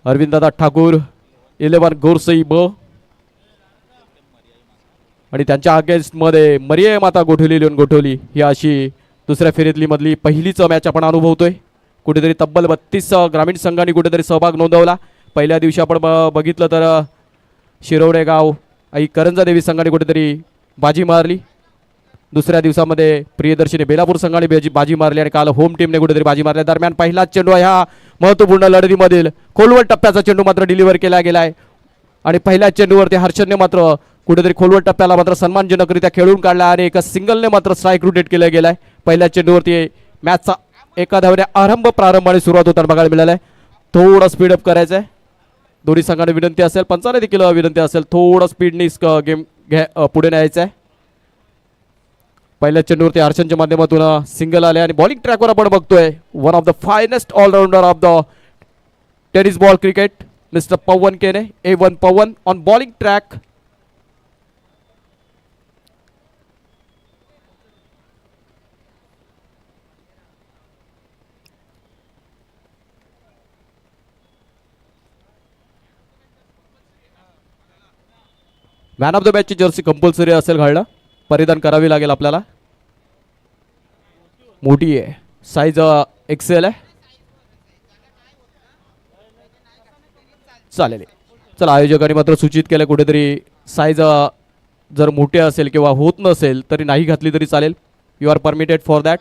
अरविंददादा ठाकूर 11 गोरसई ब आणि त्यांच्या अगेन्स्टमध्ये मरिये माता गोठवली लिहून गोठवली ही अशी दुसऱ्या फेरीतली मधली पहिलीच मॅच आपण अनुभवतोय. कुठेतरी तब्बल 32 ग्रामीण संघांनी कुठेतरी सहभाग नोंदवला. पहिल्या दिवशी आपण बघितलं तर शिरवडे गाव आई करंजा देवी संघाने कुठेतरी बाजी मारली. दुसऱ्या दिवसामध्ये प्रियदर्शनी बेलापूर संघाने बाजी मारली आणि काल होम टीमने कुठेतरी बाजी मारली. दरम्यान पहिलाच चेंडू ह्या महत्त्वपूर्ण लढतीमधील खोलवट टप्प्याचा चेंडू मात्र डिलिव्हर केला गेलाय आणि पहिल्याच चेंडूवरती हर्षदने मात्र कुठेतरी खोलवट टप्प्याला मात्र सन्मानजनकरित्या खेळून काढला आणि एका सिंगलने मात्र स्ट्राईक रोटेट केला गेलाय. पहिल्या चेंडूवरती मॅचचा एका धावेने प्रारंभ आणि सुरुवात होताना बघायला मिळालं आहे. थोडं स्पीडअप करायचं आहे. दोन्ही संघाने विनंती असेल, पंचाने देखील विनंती असेल, थोडं स्पीडनी गेम पुढे न्यायचं आहे. पहिल्या चेंडूवरती हर्षदच्या माध्यमातून सिंगल आले आणि बॉलिंग ट्रॅकवर आपण बघतोय one of the finest allrounder of the tennis ball cricket mister Pawan Kene A1 Pawan on bowling track. Man of the मॅचची जर्सी कंपल्सरी असेल घालणं, परिधान करावी लागेल आपल्याला. मोठी आहे, साईज XL आहे. चालेल, चला आयोजकांनी मात्र सूचित केलं कुठेतरी साईज जर मोठे असेल किंवा होत नसेल तरी नाही घातली तरी चालेल. You are permitted for that.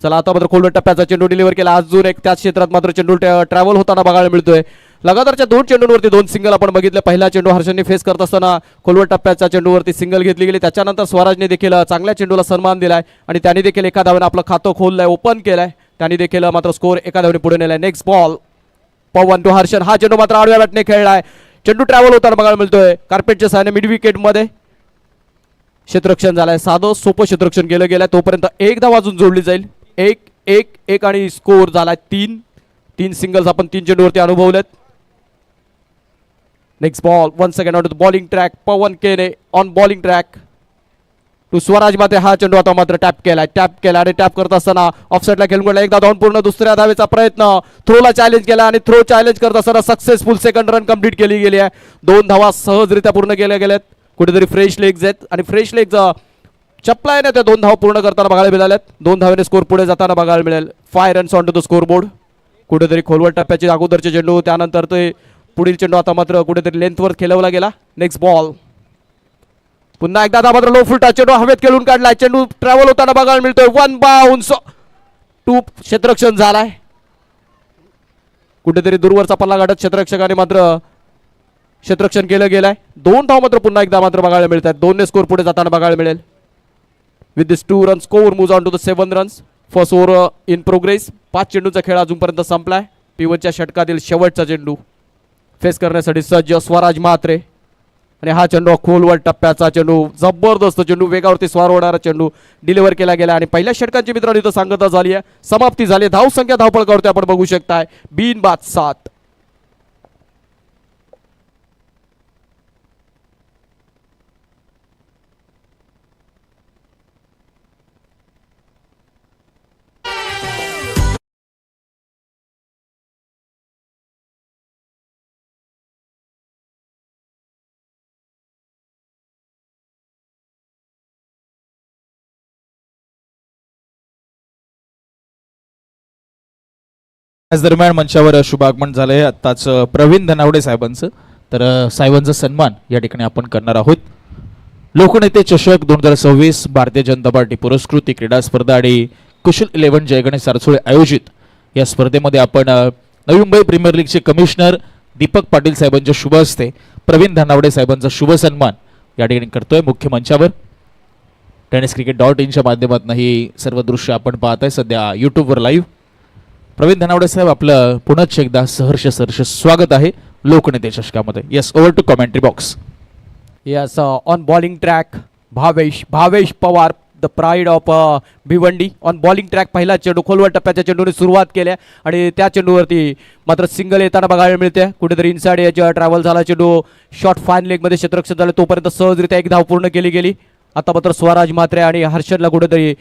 चला आता मात्र खोलवट टप्प्याचा चेंडू डिलिव्हर केला. अजून एक त्याच क्षेत्रात मात्र चेंडू ट्रॅव्हल होताना बघायला मिळतोय. लगातारच्या 2 चेंडूंवरती 2 सिंगल आपण बघितले. पहिला चेंडू हर्षदने फेस करत असताना खोलवट टप्प्याच्या चेंडूवरती सिंगल घेतली गेली. त्याच्यानंतर स्वराजने देखील चांगल्या चेंडूला सन्मान दिलाय आणि त्यांनी देखील एका धावेने आपलं खातं खोललंय, ओपन केलंय. त्यांनी देखील मात्र स्कोर एका धावेने पुढे नेलाय. Next ball Pawan to Harshad. हा चेंडू मात्र आडव्या बॅटने खेळलाय. चेंडू ट्रॅव्हल होताना बघायला मिळतोय. कार्पेटच्या सहाय्याने मिड विकेट मध्ये क्षेत्ररक्षण झालंय. साधं सोपं क्षेत्ररक्षण केलं गेलंय. तोपर्यंत एक धाव अजून जोडली जाईल. एक आणि स्कोर झालाय 3 सिंगल्स आपण 3 चेंडूवरती अनुभवलेत. Next ball once again on to the bowling track. Pawan Kene on bowling track to Swaraj Mate. हा चेंडू आता मात्र टॅप केला आणि टॅप करत असताना ऑफसाईडला खेळून गेला. एकदा धावून पूर्ण. दुसऱ्या धावेचा प्रयत्न, थ्रोला चॅलेंज केला आणि थ्रो चॅलेंज करत असताना सक्सेसफुल सेकंड रन कंप्लीट केली गेली आहे. 2 धावा सहजरित्या पूर्ण केल्या गेल्यात. कुठेतरी फ्रेश लेग्स आहेत आणि फ्रेश लेग्स चपलाने त्या 2 धावा पूर्ण करताना बघायला मिळाल्यात. 2 धावेने स्कोर पुढे जाताना बघायला मिळेल. 5 runs on to the score. कुठेतरी खोलवट टप्प्याचे अगोदरचे चेंडू, त्यानंतर ते पुढील चेंडू आता मात्र कुठेतरी लेंथवर खेळवला गेला. नेक्स्ट बॉल पुन्हा एकदा मात्र लो फुलटा चेंडू हवेत खेळून काढलाय. चेंडू ट्रॅव्हल होताना बघायला मिळतोय. 1 बाउन्स 2 क्षेत्ररक्षण झालाय. कुठेतरी दूरवरचा पल्ला गाठत क्षेत्ररक्षकाने मात्र क्षेत्ररक्षण केलं गेलंय. 2 धाव मात्र पुन्हा एकदा मात्र बघायला मिळत आहेत. 2 ने स्कोर पुढे जाताना बघायला मिळेल. With this 2 run score moves on to the 7 runs. First over in progress. 5 चेंडूचा खेळ अजूनपर्यंत संपलाय. P1च्या षटकातील शेवटचा चेंडू फेस करण्यासाठी सज्ज स्वराज म्हात्रे आणि हा चेंडू खोलवट टप्प्याचा चेंडू, जबरदस्त चेंडू, वेगावरती स्वार होणारा चेंडू डिलिव्हर केला गेला आणि पहिल्या षटकांची मित्रांनो इथं सांगता झाली आहे, समाप्ती झाली. धाव संख्या धावपळकावरती आपण बघू शकताय बिनबाद 7. दरम्यान मंचावर शुभागमन झालंय आताच प्रवीण धनावडे साहेबांचं. तर साहेबांचा सन्मान या ठिकाणी आपण करणार आहोत. लोकनेते चषक 2026 भारतीय जनता पार्टी पुरस्कृत क्रीडा स्पर्धा आणि कुशल 11 जयगणेश सारसोळे आयोजित या स्पर्धेमध्ये आपण नवी मुंबई प्रीमियर लीगचे कमिशनर दीपक पाटील साहेबांच्या शुभ हस्ते प्रवीण धनावडे साहेबांचा शुभ सन्मान या ठिकाणी करतोय. मुख्य मंचावर tenniscricket.in च्या माध्यमातून ही सर्व दृश्य आपण पाहताय सध्या यूट्यूबवर लाईव्ह. प्रवीण धनावडे साहेब आपलं पुनश्च एकदा सहर्ष स्वागत आहे लोकनेते चषकामध्ये. Yes, over to commentary box. Yes, on bowling track Bhavesh Pawar, the pride of Bhiwandi. On bowling track पहिला चेंडू खोलवट टप्प्याच्या चेंडूने सुरुवात केल्या आणि त्या चेंडूवरती मात्र सिंगल येताना बघायला मिळते. कुठेतरी इनसाइड याच्या ट्रॅव्हल झाला चेंडू, शॉर्ट फाईन लेगमध्ये क्षेत्ररक्षण झालं. तोपर्यंत सहजरित्या एक धाव पूर्ण केली गेली. आता मात्र स्वराज म्हात्रे आणि हर्षदला कुठेतरी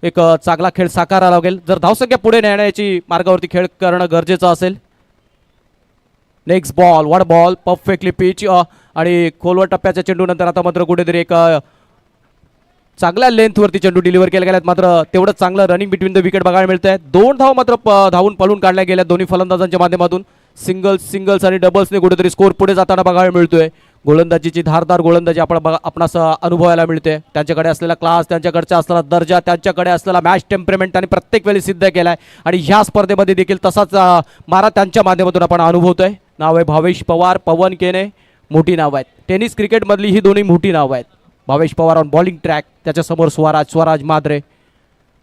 एक चांगला खेळ साकारावा लागेल जर धावसंख्या पुढे नेण्याची मार्गावरती खेळ करणं गरजेचं असेल. Next ball what ball perfectly pitch आणि खोलवर टप्प्याच्या चेंडू नंतर आता मात्र कुठेतरी एक चांगल्या लेंथवरती चेंडू डिलिव्हर केला गेला, मात्र तेवढं चांगलं रनिंग बिटवीन द विकेट बघायला मिळत आहे. 2 धाव मात्र धावून पळून काढल्या गेल्या दोन्ही फलंदाजांच्या माध्यमातून. सिंगल्स आणि डबल्सने कुठेतरी स्कोर पुढे जाताना बघायला मिळतोय. गोलंदाजीची धारदार गोलंदाजी आपणास अनुभवायला मिळते. त्यांच्याकडे असलेला क्लास, त्यांच्याकडचा असलेला दर्जा, त्यांच्याकडे असलेला मॅच टेम्परमेंट त्यांनी प्रत्येक वेळी सिद्ध केलाय आणि ह्या स्पर्धेमध्ये देखील तसाच मारा त्यांच्या माध्यमातून आपण अनुभवतोय. नाव आहे भावेश पवार, पवन केने, मोठी नावं आहेत. टेनिस क्रिकेटमधली ही दोन्ही मोठी नावं आहेत. Bhavesh Pawar on bowling track, त्याच्यासमोर स्वराज माद्रे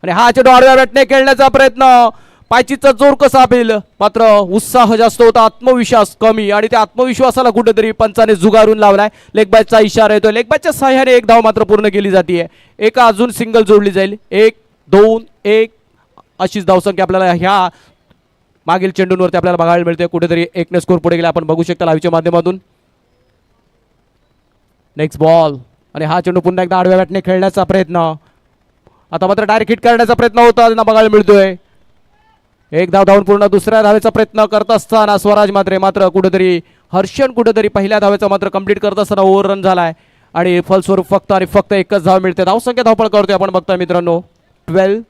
आणि हा चेंडू आडव्या बॅटने खेळण्याचा प्रयत्न. पायचीचा जोर कसा अपेल, मात्र उत्साह जास्त होता, आत्मविश्वास कमी आणि त्या आत्मविश्वासाला कुठेतरी पंचाने जुगारून लावलाय. लेग बॅचचा इशारा येतोय. लेग बॅचच्या सहाय्याने एक धाव मात्र पूर्ण केली जाते. एक अजून सिंगल जोडली जाईल. 1, 2, 1 अशीच धावसंख्या आपल्याला ह्या मागील चेंडूंवरती आपल्याला बघायला मिळते. कुठेतरी एकने स्कोर पुढे गेला आपण बघू शकता लाईव्हच्या माध्यमातून. नेक्स्ट बॉल आणि हा चेंडू पुन्हा एकदा आडव्या बॅटने खेळण्याचा प्रयत्न. आता मात्र डायरेक्ट हिट करण्याचा प्रयत्न होता त्यांना बघायला मिळतोय. एक धाव धावून पूर्ण दुसऱ्या धावेचा प्रयत्न करत असताना स्वराज मात्र कुठेतरी हर्षन कुठेतरी पहिल्या धावेचा मात्र कंप्लीट करत असताना ओव्हर रन झालाय आणि फलस्वरूप फक्त एकच धाव मिळते. धावसंख्या धावपळ करतोय आपण बघताय मित्रांनो 12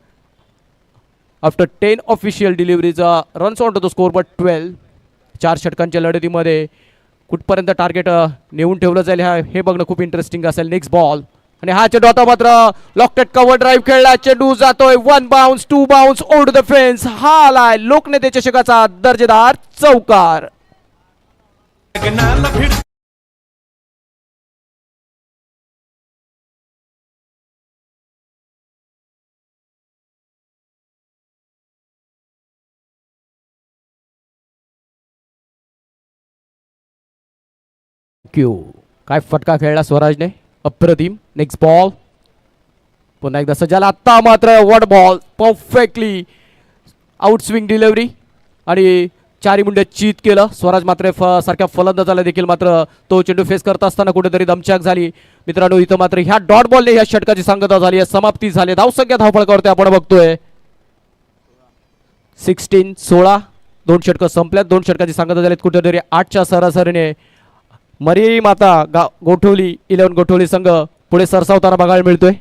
आफ्टर 10 ऑफिशियल डिलिव्हरीचा runs on to the score but 12. 4 षटकांच्या लढतीमध्ये कुठपर्यंत टार्गेट नेऊन ठेवलं जाईल हे बघणं खूप इंटरेस्टिंग असेल. नेक्स्ट बॉल आणि हा चेंडू आता मात्र लॉकटेड कव्हर ड्राईव्ह खेळला. चेंडू जातोय 1 bounce 2 bounce over the fence. हा आलाय लोकनेते चषकाचा दर्जेदार चौकार. काय फटका खेळला स्वराजने, अप्रतिम. नेक्स्ट बॉल पुन्हा एकदा सज्जाला. आता मात्र what ball perfectly out swing delivery आणि चारी मुंडे चीत केलं. स्वराज मात्र सारख्या फलंदाजाला देखील मात्र तो चेंडू फेस करत असताना कुठेतरी दमछाक झाली. मित्रांनो इथं मात्र ह्या डॉट बॉलने ह्या षटकाची सांगता झाली आहे, समाप्ती झाली. धावसंख्या धावपळ करतोय आपण बघतोय 16. 2 षटकं संपल्यात. 2 षटकाची सांगता झालीत. कुठेतरी 8च्या सरासरीने मरी माता गोठवली 11 गोठवली संघ पुढे सरसावताना बघायला मिळतोय.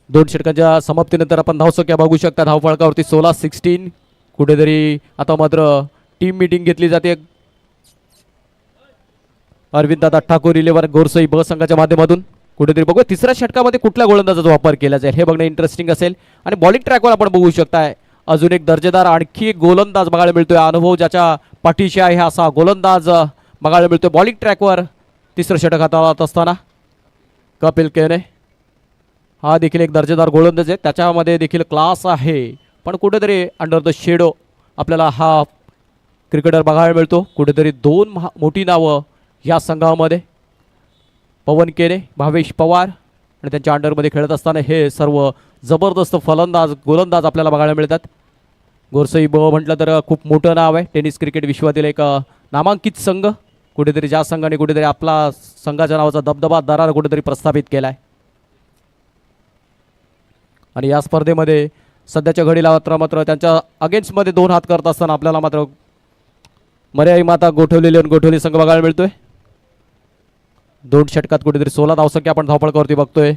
दोन षटकांच्या समाप्तीनंतर आपण धावसंख्या बघू शकता. धावफलकावरती 16. कुठेतरी आता मात्र टीम मीटिंग घेतली जाते. अरविंद दादा ठाकूर 11 गोरसई ब संघाच्या माध्यमातून. कुठेतरी बघू तिसऱ्या षटकामध्ये कुठल्या गोलंदाजाचा वापर केला जाईल हे बघणं इंटरेस्टिंग असेल. आणि बॉलिंग ट्रॅकवर आपण बघू शकताय अजून एक दर्जेदार आणखी एक गोलंदाज बघायला मिळतोय. अनुभव ज्याच्या पाठीशी आहे असा गोलंदाज बघायला मिळतोय बॉलिंग ट्रॅकवर. तिसरं षटक हाताळत असताना कपिल केने हा देखील एक दर्जेदार गोलंदाज आहे. त्याच्यामध्ये देखील क्लास आहे, पण कुठेतरी अंडर द शेडो आपल्याला हा क्रिकेटर बघायला मिळतो. कुठेतरी 2 मोठी नावं या संघामध्ये पवन केने, भावेश पवार आणि त्यांच्या अंडरमध्ये खेळत असताना हे सर्व जबरदस्त फलंदाज गोलंदाज आपल्याला बघायला मिळतात. गोरसई ब म्हटलं तर खूप मोठं नाव आहे. टेनिस क्रिकेट विश्वातील एक नामांकित संघ. कुठेतरी ज्या संघाने कुठेतरी आपला संघाच्या नावाचा दबदबा दरार कुठेतरी प्रस्थापित केला आहे. आणि या स्पर्धेमध्ये सध्याच्या घडीला मात्र त्यांच्या अगेन्स्टमध्ये 2 हात करत असताना आपल्याला मात्र मर्याई माता गोठवली संघ बघायला मिळतोय. 2 षटकात कुठेतरी 16 धावसंख्या आपण धावपळ करतोय बघतोय.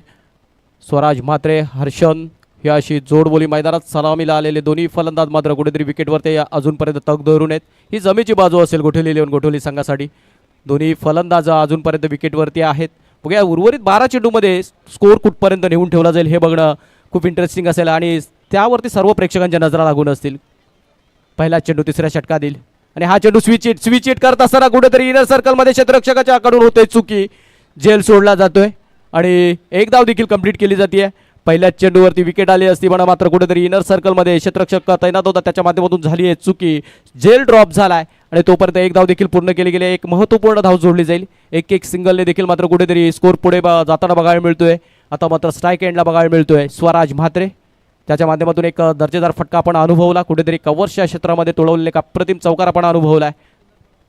स्वराज मात्रे, हर्षन ही अशी जोडबोली मैदानात सलामीला आलेले दोन्ही फलंदाज मात्र कुठेतरी विकेटवरती अजूनपर्यंत तग धरून आहेत. ही जमेची बाजू असेल गोठवली संघासाठी. दोन्ही फलंदाज अजूनपर्यंत विकेटवरती आहेत. बघूया उर्वरित 12 चेंडूमध्ये स्कोर कुठपर्यंत नेऊन ठेवला जाईल हे बघणं खूप इंटरेस्टिंग असेल आणि त्यावरती सर्व प्रेक्षकांच्या नजरा लागून असतील. पहिला चेंडू तिसऱ्या षटकात येईल आणि हा चेंडू स्विच हिट करत असताना कुठेतरी इनर सर्कलमध्ये क्षेत्ररक्षकाच्या कडून होते चुकी. झेल सोडला जातोय आणि एक धाव देखील कंप्लीट केली जाते. पहिल्याच चेंडूवरती विकेट आली असती पण मात्र कुठेतरी इनर सर्कलमध्ये क्षेत्ररक्षक तैनात होता, त्याच्या माध्यमातून झाली आहे चुकी. झेल ड्रॉप झालाय आणि तोपर्यंत एक धाव देखील पूर्ण केली गेली. एक महत्त्वपूर्ण धाव जोडली जाईल. एक सिंगलने देखील मात्र कुठेतरी स्कोर पुढे जाताना बघायला मिळतोय. आता मात्र स्ट्राईक एंडला बघायला मिळतोय स्वराज म्हात्रे. त्याच्या माध्यमातून एक दर्जेदार फटका आपण अनुभवला. कुठेतरी कव्हर्सच्या क्षेत्रामध्ये तोडवलेले एक अप्रतिम चौकार आपण अनुभवला आहे.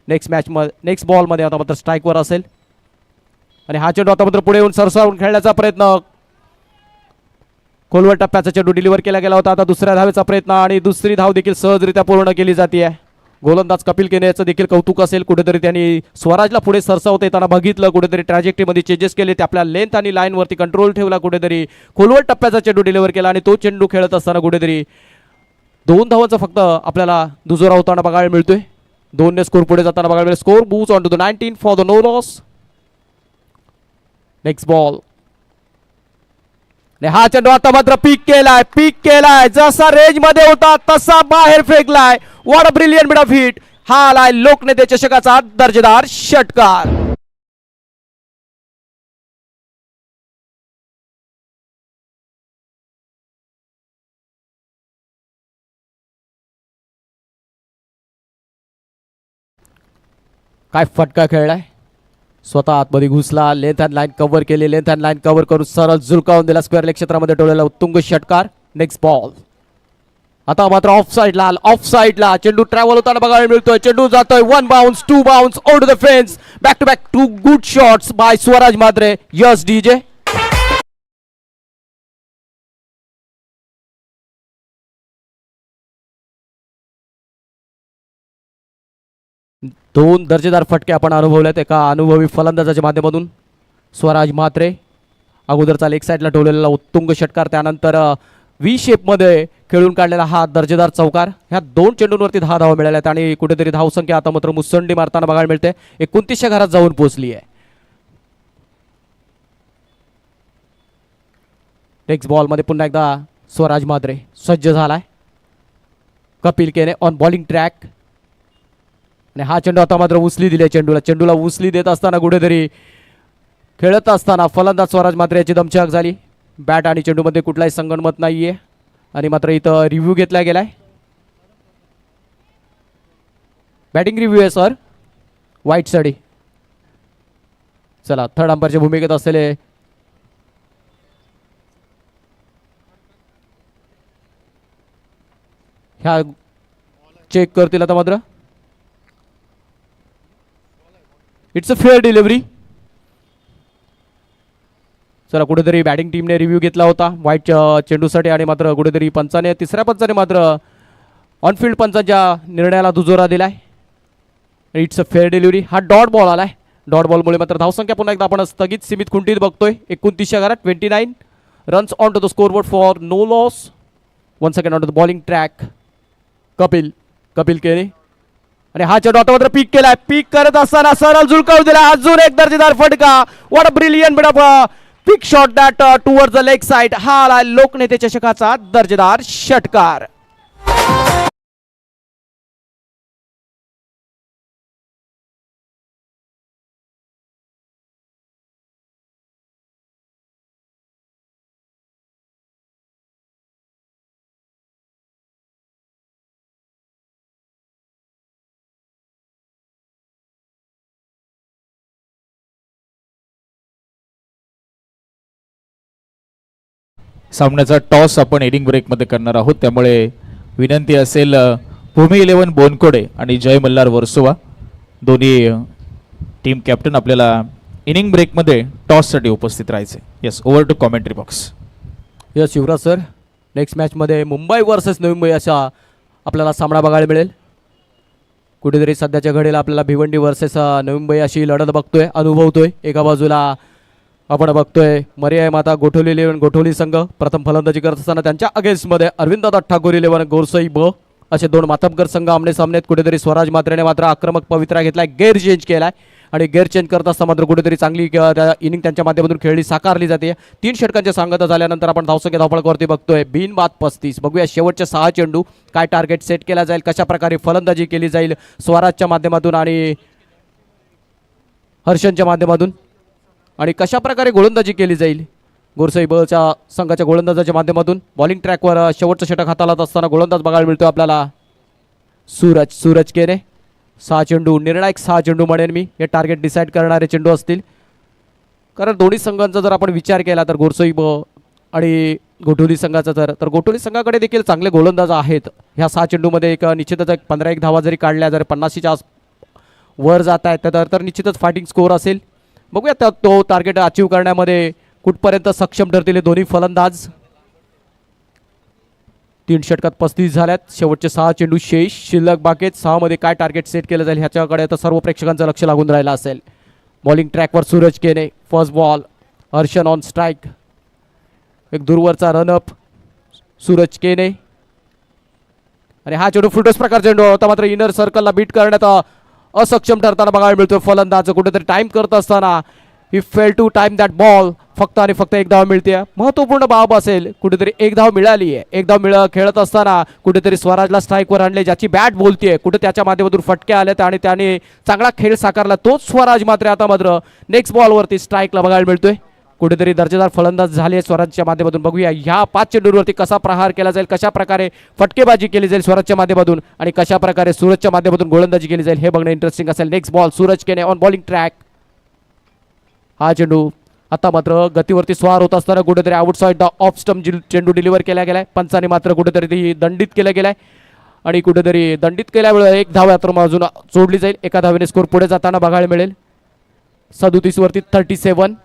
नेक्स्ट बॉलमध्ये आता मात्र स्ट्राईकवर असेल आणि हा चेंडू आता मात्र पुढे येऊन सरसावून खेळण्याचा प्रयत्न. खोलवर टप्प्याचा चेंडू डिलिव्हर केला गेला होता. आता दुसऱ्या धावेचा प्रयत्न आणि दुसरी धाव देखील सहजरित्या पूर्ण केली जाते. गोलंदाज कपिल केने याचं देखील कौतुक असेल. कुठेतरी त्यांनी स्वराजला पुढे सरसावता येताना बघितलं. कुठेतरी ट्रॅजेक्टरीमध्ये चेंजेस केले. ते आपल्या लेंथ आणि लाईनवरती कंट्रोल ठेवला. कुठेतरी खोलवर टप्प्याचा चेंडू डिलिव्हर केला आणि तो चेंडू खेळत असताना कुठेतरी 2 धावांचा फक्त आपल्याला दुजोरा होताना बघायला मिळतोय. 2 स्कोर पुढे जाताना बघायला मिळेल. Score moves on to the 19 for the no loss. Next ball. हा चेंडू आता मात्र पीक केलाय जसा रेंज मध्ये होता तसा बाहेर फेकलाय. What a brilliant bit of hit. हा आलाय लोकनेते चषकाचा दर्जेदार षटकार. काय फटका खेळलाय. स्वतः आतमध्ये घुसला. लेंथ अँड लाईन कव्हर केली. लेंथ अँड लाईन कव्हर करून सरळ झुलकावून दिला. स्क्वेअर लेग क्षेत्रामध्ये टोळलेला उत्तुंग षटकार. Next ball. आता मात्र ऑफ साइडला चेंडू ट्रॅव्हल होताना बघायला मिळतोय. चेंडू जातोय 1 bounce 2 bounce out to the fence. Back to back 2 good shots by Swaraj Mhatre. Yes DJ. दोन दर्जेदार फटके आपण अनुभवलेत एका अनुभवी फलंदाजाच्या माध्यमातून. स्वराज म्हात्रे अगोदरचा लेग साईडला ठेवलेला उत्तुंग षटकार. त्यानंतर व्ही शेपमध्ये खेळून काढलेला हा दर्जेदार चौकार. ह्या 2 चेंडूंवरती 10 धावा मिळाल्या आहेत आणि कुठेतरी धावसंख्या आता मात्र मुसंडी मारताना बघायला मिळते. 29 घरात जाऊन पोहोचली आहे. नेक्स्ट बॉलमध्ये पुन्हा एकदा स्वराज म्हात्रे सज्ज झालाय. कपिल केने ऑन बॉलिंग ट्रॅक आणि हा चेंडू आता मात्र उचली दिली. चेंडूला उचली देत असताना कुठेतरी खेळत असताना फलंदाज स्वराज म्हात्रे याची दमछाक झाली. बॅट आणि चेंडूमध्ये कुठलाही संगनमत नाहीये आणि मात्र इथं रिव्ह्यू घेतला गेलाय. बॅटिंग रिव्ह्यू आहे सर. वाईट साठी. चला थर्ड अंपायरच्या भूमिकेत असलेले ह्या चेक करतील आता मात्र. It's a fair delivery. चला कुठेतरी बॅटिंग टीमने रिव्ह्यू घेतला होता वाईट चेंडूसाठी आणि मात्र कुठेतरी तिसऱ्या पंचाने मात्र ऑनफिल्ड पंचांच्या निर्णयाला दुजोरा दिलाय. It's a fair delivery. हा डॉट बॉल आलाय. डॉट बॉलमुळे मात्र धावसंख्या पुन्हा एकदा आपण स्थगित सीमित खुंटीत बघतोय. 29 घरात 29 runs on to the scoreboard for no loss. 1 second on to the bowling track. Kapil Kene आणि हा चेंडू आता मात्र पीक करत असताना सरळ झुलकावू दिला. अजून एक दर्जेदार फटका. What a brilliant bit of pick shot that towards the leg side. हा आलाय लोकनेते चषकाचा दर्जेदार षटकार. सामन्याचा टॉस आपण इनिंग ब्रेकमध्ये करणार आहोत. त्यामुळे विनंती असेल भूमी 11 बोनकोडे आणि जय मल्हार वर्सोवा दोन्ही टीम कॅप्टन आपल्याला इनिंग ब्रेकमध्ये टॉससाठी उपस्थित राहायचे. Yes over to commentary box. Yes Yuvraj sir. Next मॅचमध्ये मुंबई वर्सेस नवी मुंबई असा आपल्याला सामना बघायला मिळेल. कुठेतरी सध्याच्या घडीला आपल्याला भिवंडी वर्सेस नवी मुंबई अशी लढत बघतोय अनुभवतोय. एका बाजूला आपण बघतोय मर्याय माता गोठवली 11 गोठवली संघ प्रथम फलंदाजी करत असताना त्यांच्या अगेन्स्टमध्ये अरविंददादा ठाकूर 11 गोरसई ब असे 2 मातबगर संघ आमने सामने. कुठेतरी स्वराज म्हात्रेने मात्र आक्रमक पवित्रा घेतलाय. गेअर चेंज केलाय आणि गेअर चेंज करत असताना मात्र कुठेतरी चांगली इनिंग त्यांच्या माध्यमातून खेळली साकारली जाते. 3 षटकांच्या सांगता झाल्यानंतर आपण धावसंख्या धावपळावरती बघतोय. बिनबाद 35. बघूया शेवटचे 6 चेंडू काय टार्गेट सेट केला जाईल. कशा प्रकारे फलंदाजी केली जाईल स्वराजच्या माध्यमातून आणि हर्षनच्या माध्यमातून आणि कशा प्रकारे गोलंदाजी केली जाईल गोरसई बच्या संघाच्या गोलंदाजाच्या माध्यमातून. बॉलिंग ट्रॅकवर शेवटचं षटक हाताळत असताना गोलंदाज बघायला मिळतो आपल्याला सूरज केने. 6 चेंडू, निर्णायक 6 चेंडू म्हणेन मी. हे टार्गेट डिसाईड करणारे चेंडू असतील, कारण दोन्ही संघांचा जर आपण विचार केला तर गोरसई आणि गोठवली संघाचा तर गोठवली संघाकडे देखील चांगले गोलंदाज आहेत. ह्या 6 चेंडूमध्ये एक निश्चितच 15-1 धावा जरी काढल्या, जर 50च्या वर जात आहेत तर निश्चितच फायटिंग स्कोअर असेल. बघूया तो टार्गेट अचीव करण्यामध्ये कुठपर्यंत सक्षम ठरतील हे दोन्ही फलंदाज. 3 षटकात 35 झाल्यात. शेवटचे 6 चेंडू शेष शिल्लक बाकी आहेत. 6 मध्ये काय टार्गेट सेट केलं जाईल ह्याच्याकडे आता सर्व प्रेक्षकांचं लक्ष लागून राहिलं असेल. बॉलिंग ट्रॅकवर सूरज केने, first ball, Harshan on strike. एक दूरवरचा रनअप सूरज केने आणि हा चेंडू फुलटॉस प्रकारचा चेंडू होता, मात्र इनर सर्कलला बीट करण्यात असक्षम ठरताना बघायला मिळतो. फलंदाज कुठेतरी टाइम करत असताना he fail to time that ball. फक्त आणि फक्त एक धाव मिळते. महत्वपूर्ण बाब असेल, कुठेतरी एक धाव मिळाली आहे. एक धाव खेळत असताना कुठेतरी स्वराजला स्ट्राईकवर आणले, ज्याची बॅट बोलतीये, कुठे त्याच्या माध्यमातून फटके आलेत आणि त्याने चांगला खेळ साकारला. तोच स्वराज मात्र नेक्स्ट बॉलवरती स्ट्राईकला बघायला मिळतोय. कुठेतरी दर्जेदार फलंदाज झाले स्वराजच्या माध्यमातून. बघूया ह्या 5 चेंडूवरती कसा प्रहार केला जाईल, कशा प्रकारे फटकेबाजी केली जाईल स्वराजच्या माध्यमातून आणि कशा प्रकारे सूरजच्या माध्यमातून गोलंदाजी केली जाईल हे बघणं इंटरेस्टिंग असेल. Next ball Suraj Kene on bowling track. हा चेंडू आता मात्र गतीवरती स्वार होत असताना कुठेतरी आउटसाइड द ऑफ स्टंप चेंडू डिलिव्हर केला गेलाय. पंचाने मात्र कुठेतरी ती दंडित केलं गेलाय आणि कुठेतरी दंडित केल्यामुळे एक धाव मात्र अजून सोडली जाईल. एका धावेने स्कोर पुढे जाताना बघायला मिळेल. 37 वरती 37.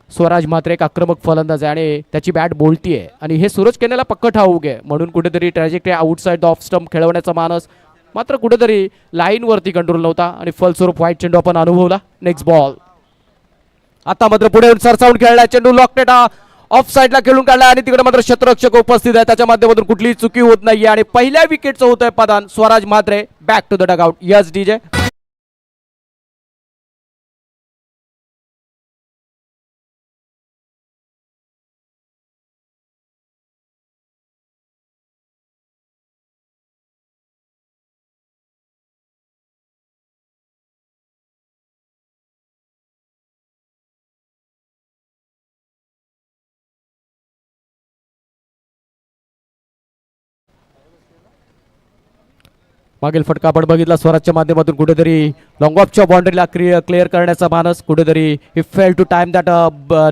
स्वराज मात्र एक आक्रमक फलंदाज आहे आणि त्याची बॅट बोलतीये आणि हे सूरज केनेला पक्क ठाऊक आहे, म्हणून कुठेतरी trajectory outside the off stump खेळवण्याचा मानस मात्र कुठेतरी लाईनवरती कंट्रोल नव्हता आणि फलस्वरूप व्हाईट चेंडू आपण अनुभवला. नेक्स्ट बॉल आता मात्र पुढे सरसावून खेळला चेंडू, लॉकटेट ऑफ साईडला खेळून काढला आणि तिकडे मात्र क्षेत्ररक्षक उपस्थित आहे. त्याच्या माध्यमातून कुठलीही चुकी होत नाहीये आणि पहिल्या विकेटचं होतंय पदान. Swaraj Matre back to the dugout. Yes DJ. मागील फटका आपण बघितला स्वराजच्या माध्यमातून. कुठेतरी लॉंग ऑफच्या बाउंड्रीला क्लिअर करण्याचा मानस. कुठेतरी he fail to time that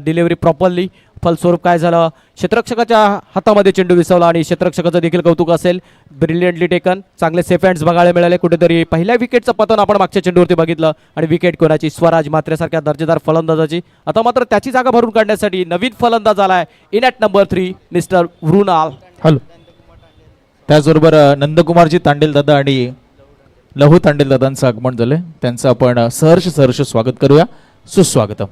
delivery properly. फलस्वरूप काय झालं, क्षेत्ररक्षकाच्या हातामध्ये चेंडू विसवला आणि क्षेत्ररक्षकाचं देखील कौतुक असेल. ब्रिलियंटली टेकन, चांगले सेफ हँड्स बघायला मिळाले. कुठेतरी पहिल्या विकेटचं पतन आपण मागच्या चेंडूवरती बघितलं आणि विकेट कोणाची, स्वराज मात्रेसारख्या दर्जेदार फलंदाजाची. आता मात्र त्याची जागा भरून काढण्यासाठी नवीन फलंदाज आलाय in at number 3 mister Vrunal. Hello. त्याचबरोबर नंदकुमारजी तांडेल दादा आणि लहू तांडेल दादांचं आगमन झालंय. त्यांचं आपण सहर्ष स्वागत करूया. सुस्वागतम.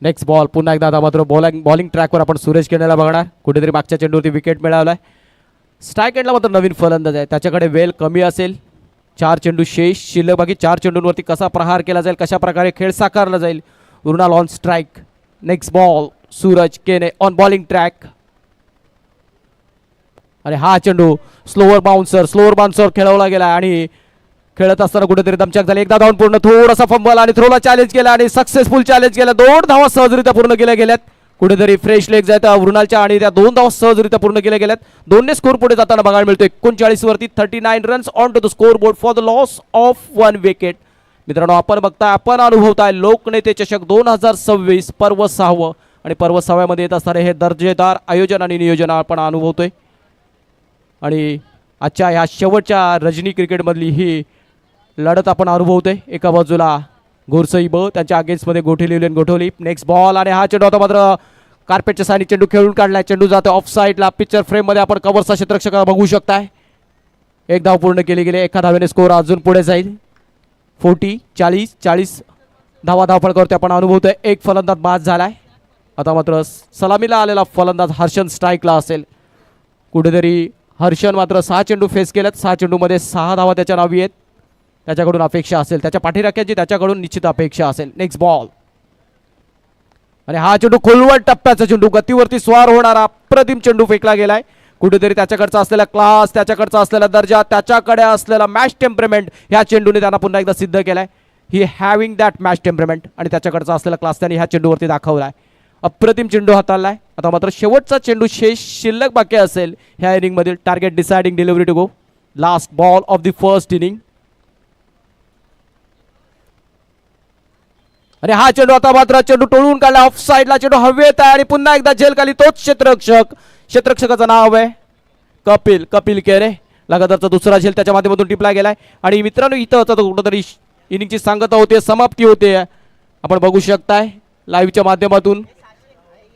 नेक्स्ट बॉल पुन्हा एकदा आता मात्र बॉलिंग ट्रॅकवर आपण सूरज केनेला बघणार. कुठेतरी मागच्या चेंडूवरती विकेट मिळवलाय. स्ट्राईक एंडला मात्र नवीन फलंदाज आहे, त्याच्याकडे वेल कमी असेल. 4 चेंडू शेष शिल्लक बाकी. 4 चेंडूंवरती कसा प्रहार केला जाईल, कशा प्रकारे खेळ साकारला जाईल. Vrunal on strike. Next ball Suraj Kene on bowling track आणि हा चेंडू स्लोअर बाउन्सर खेळवला गेला आणि खेळत असताना कुठेतरी दमछाक झाली. एकदा धावून पूर्ण, थोडासा फंबल आणि थ्रोला चॅलेंज केला आणि सक्सेसफुल चॅलेंज केला. 2 धावा सहजरित्या पूर्ण केल्या गेल्यात. कुठेतरी फ्रेश लेग्स आहेत वृणालच्या आणि त्या 2 धावा सहजरित्या पूर्ण केल्या गेल्यात. 2ने स्कोर पुढे जाताना बघायला मिळतो. 39 वरती 39 runs on to the scoreboard for the loss of 1 wicket. मित्रांनो, आपण बघताय, आपण अनुभवताय लोकनेते चषक 2026 पर्व 6 आणि पर्व 6 येत असणारे हे दर्जेदार आयोजन आणि नियोजन आपण अनुभवतोय. आणि आजच्या ह्या शेवटच्या रजनी क्रिकेटमधली ही लढत आपण अनुभवतोय. एका बाजूला गोरसई त्यांच्या अगेन्स्टमध्ये गोठवली. नेक्स्ट बॉल आणि हा चेंडू आता मात्र कार्पेटच्या साईडने चेंडू खेळून काढलाय. चेंडू जातो ऑफ साईडला. पिक्चर फ्रेममध्ये आपण कव्हरचा क्षेत्ररक्षक बघू शकताय. एक धाव पूर्ण केली गेली. एका धावेने स्कोर अजून पुढे जाईल. 40 धावा फलकावरती आपण अनुभवतोय. एक फलंदाज बाद झालाय. आता मात्र सलामीला आलेला फलंदाज हर्षन स्ट्राईकला असेल. कुठेतरी हर्षन मात्र 6 चेंडू फेस केलेत. 6 चेंडूमध्ये 6 धावा त्याच्या नावी आहेत. त्याच्याकडून अपेक्षा असेल, त्याच्या पाठीराख्याची त्याच्याकडून निश्चित अपेक्षा असेल. नेक्स्ट बॉल आणि हा चेंडू खोलवट टप्प्याचा चेंडू, गतीवरती स्वार होणारा अप्रतिम चेंडू फेकला गेलाय. कुठेतरी त्याच्याकडचा असलेला क्लास, त्याच्याकडचा असलेला दर्जा, त्याच्याकडे असलेला मॅच टेम्परमेंट ह्या चेंडूने त्यांना पुन्हा एकदा सिद्ध केलाय. ही हॅव्हिंग दॅट मॅच टेम्परमेंट आणि त्याच्याकडचा असलेला क्लास त्यांनी ह्या चेंडूवरती दाखवलाय. अप्रतिम चेंडू हाताळलाय. आता मात्र शेवटचा चेंडू शेष शिल्लक बाकी असेल ह्या इनिंगमधील. Target deciding delivery to go. Last ball of the first inning. आणि हा चेंडू आता मात्र चेंडू टोळून काढला ऑफ साइडला. चेंडू हवेत आहे आणि पुन्हा एकदा झेल खाली तोच क्षेत्ररक्षकाचं नाव आहे कपिल केरे. लगातारचा दुसरा झेल त्याच्या माध्यमातून टिपला गेलाय. आणि मित्रांनो इथं कुठंतरी इनिंगची सांगता होते, समाप्ती होते. आपण बघू शकताय लाईव्हच्या माध्यमातून.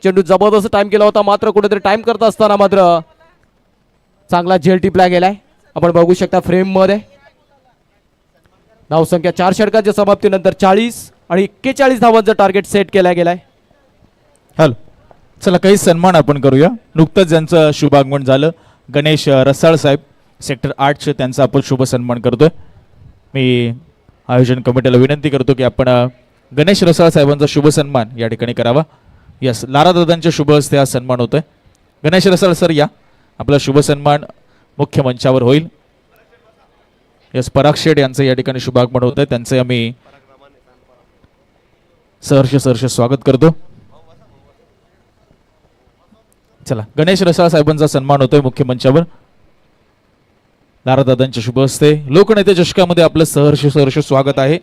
चेंडू जबरदस्त टाइम केला होता, मात्र कुठेतरी टाइम करत असताना मात्र चांगला झेल टिपला गेलाय. आपण बघू शकता फ्रेम मध्ये धावसंख्या 4 षटकांच्या समाप्तीनंतर 40 आणि 41 धावांचं टार्गेट सेट केला गेलाय. हॅलो, चला काही सन्मान आपण करूया. नुकतंच ज्यांचं शुभागमन झालं गणेश रसाळ साहेब सेक्टर 8चे, त्यांचा आपण शुभ सन्मान करतोय. मी आयोजन कमिटीला विनंती करतो की आपण गणेश रसाळ साहेबांचा शुभ सन्मान या ठिकाणी करावा. यस, लारा दादांच्या शुभ हस्ते हा सन्मान होतोय. गणेश रसाळ सर या, आपला शुभ सन्मान मुख्य मंचावर होईल. यस, पराग शेठ यांचं या ठिकाणी शुभागमन होत आहे, त्यांचे आम्ही सहर्ष स्वागत करतो. चला, गणेश रसाळ साहेबांचा सन्मान होतोय मुख्य मंचावर लारादादांच्या शुभ हस्ते. लोकनेते चषकामध्ये आपलं सहर्ष स्वागत आहे.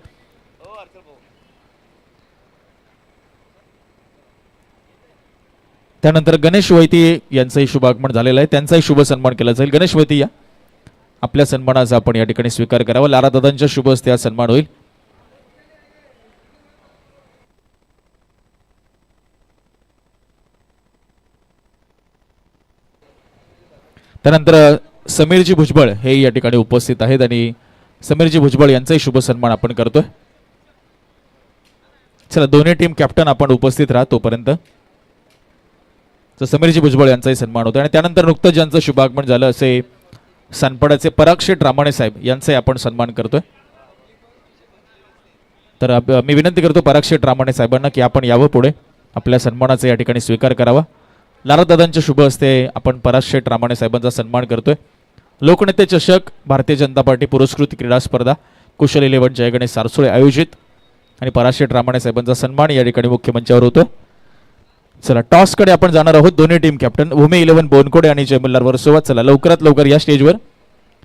त्यानंतर गणेश वैती यांचंही शुभागमन झालेलं आहे, त्यांचाही शुभ सन्मान केला जाईल. गणेश वैती या, आपल्या सन्मानाचा आपण या ठिकाणी स्वीकार करावा. लारादादांच्या शुभ हस्ते हा सन्मान होईल. त्यानंतर समीरजी भुजबळ हे या ठिकाणी उपस्थित आहेत आणि समीरजी भुजबळ यांचाही शुभ सन्मान आपण करतोय. चला, दोन्ही टीम कॅप्टन आपण उपस्थित राहा तोपर्यंत. तर समीरजी भुजबळ यांचाही सन्मान होतो. आणि त्यानंतर नुकतंच ज्यांचं शुभागमन झालं असे सानपाड्याचे पराग शेठ रामाणे साहेब यांचाही आपण सन्मान करतोय. तर मी विनंती करतो पराग शेठ रामाणे साहेबांना की आपण यावं पुढे, आपल्या सन्मानाचा या ठिकाणी स्वीकार करावा. लारादादांच्या शुभ हस्ते आपण पराग शेठ रामाणे साहेबांचा सन्मान करतोय. लोकनेते चषक भारतीय जनता पार्टी पुरस्कृत क्रीडा स्पर्धा कुशल 11 जय गणेश सारसुळे आयोजित आणि पराग शेठ रामाणे साहेबांचा सन्मान या ठिकाणी मुख्य मंचावर होतोय. चला, टॉस कडे आपण जाणार आहोत. दोन्ही टीम कॅप्टन भूमी 11 बोनकोडे आणि जय मल्हार वर्सोवा. चला लवकरात लवकर या स्टेजवर.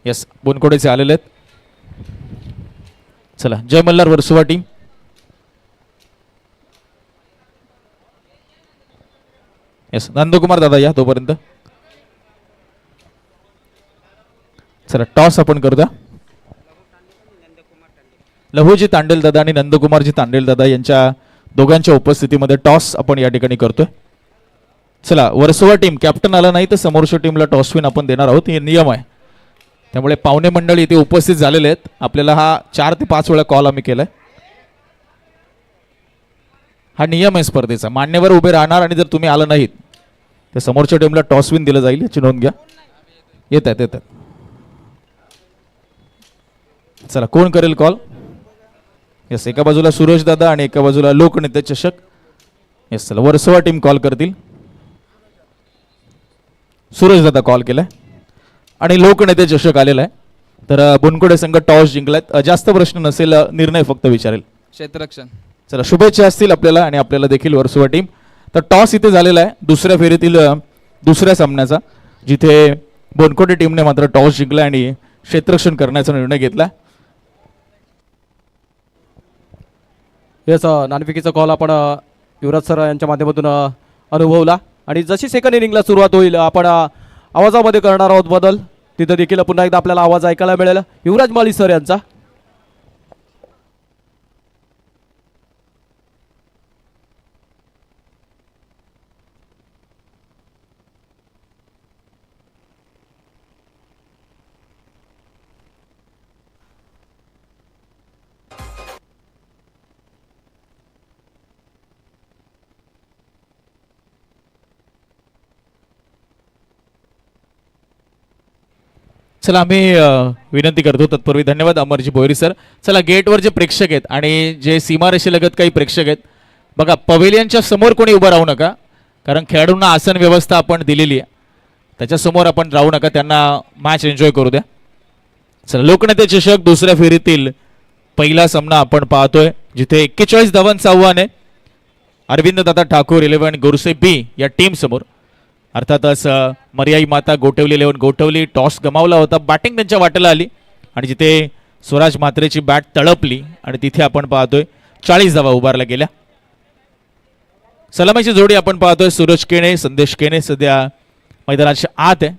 यस, बोनकोडेचे आलेले आहेत. चला, जय मल्हार वर्सोवा टीम. यस, नंदकुमार दादा या तोपर्यंत. चला, टॉस आपण करूया. लहूजी तांडेल दादा आणि नंदकुमारजी तांडेल दादा यांच्या दोघांच्या उपस्थितीमध्ये टॉस आपण या ठिकाणी करतोय. चला, वर्सोवा टीम कॅप्टन आला नाही तर समोरच्या टीमला टॉस विन आपण देणार आहोत, हे नियम आहे. त्यामुळे पाहुणे मंडळी इथे उपस्थित झालेले आहेत. आपल्याला हा 4 ते 5 वेळा कॉल आम्ही केलाय. हा नियम आहे स्पर्धेचा. मान्यवर उभे राहणार आणि जर तुम्ही आला नाहीत तर समोरच्या टीमला टॉस विन दिलं जाईल, याची नोंद घ्या. येत आहेत. चला, कोण करेल कॉल? यस, एका बाजूला सुरेश दादा आणि एका बाजूला लोकनेते चषक. यस, चला, वर्सोवा टीम कॉल करतील. सुरेश दादा कॉल केलाय आणि लोकनेते चषक आलेला आहे. तर बोनकोडे संघ टॉस जिंकलाय. जास्त प्रश्न नसेल, निर्णय फक्त विचारेल. क्षेत्ररक्षण. चला, शुभेच्छा असतील आपल्याला आणि आपल्याला देखील वर्सोवा टीम. तर टॉस इथे झालेला आहे दुसऱ्या फेरीतील दुसऱ्या सामन्याचा, जिथे बोनकोडे टीमने मात्र टॉस जिंकला आणि क्षेत्ररक्षण करण्याचा निर्णय घेतला. येस, नाणेफेकीचा कॉल आपण युवराज सर यांच्या माध्यमातून अनुभवला. आणि जशी सेकंड इनिंगला सुरुवात होईल आपण आवाजामध्ये करणार आहोत बदल. तिथं देखील पुन्हा एकदा आपल्याला आवाज ऐकायला मिळेल युवराज माळी सर यांचा. चला, आम्ही विनंती करतो तत्पूर्वी धन्यवाद अमरजी बोयरी सर. चला, गेटवर जे प्रेक्षक आहेत आणि जे सीमारेषेलगत काही प्रेक्षक आहेत बघा, पवेलियनच्या समोर कोणी उभं राहू नका, कारण खेळाडूंना आसन व्यवस्था आपण दिलेली आहे, त्याच्यासमोर आपण राहू नका, त्यांना मॅच एन्जॉय करू द्या. चला, लोकनेते चषक दुसऱ्या फेरीतील पहिला सामना आपण पाहतोय, जिथे 41 धावांचं आव्हान आहे अरविंद दादा ठाकूर 11 गुरसे बी या टीम समोर. अर्थातच मर्याई माता गोठवली इलेव्हन गोठवली टॉस गमावला होता, बॅटिंग त्यांच्या वाटेला आली आणि जिथे स्वराज म्हात्रेची बॅट तळपली आणि तिथे आपण पाहतोय 40 धावा उभारल्या गेल्या. सलामीची जोडी आपण पाहतोय सूरज केणे संदेश केणे सध्या मैदानाच्या आत आहे.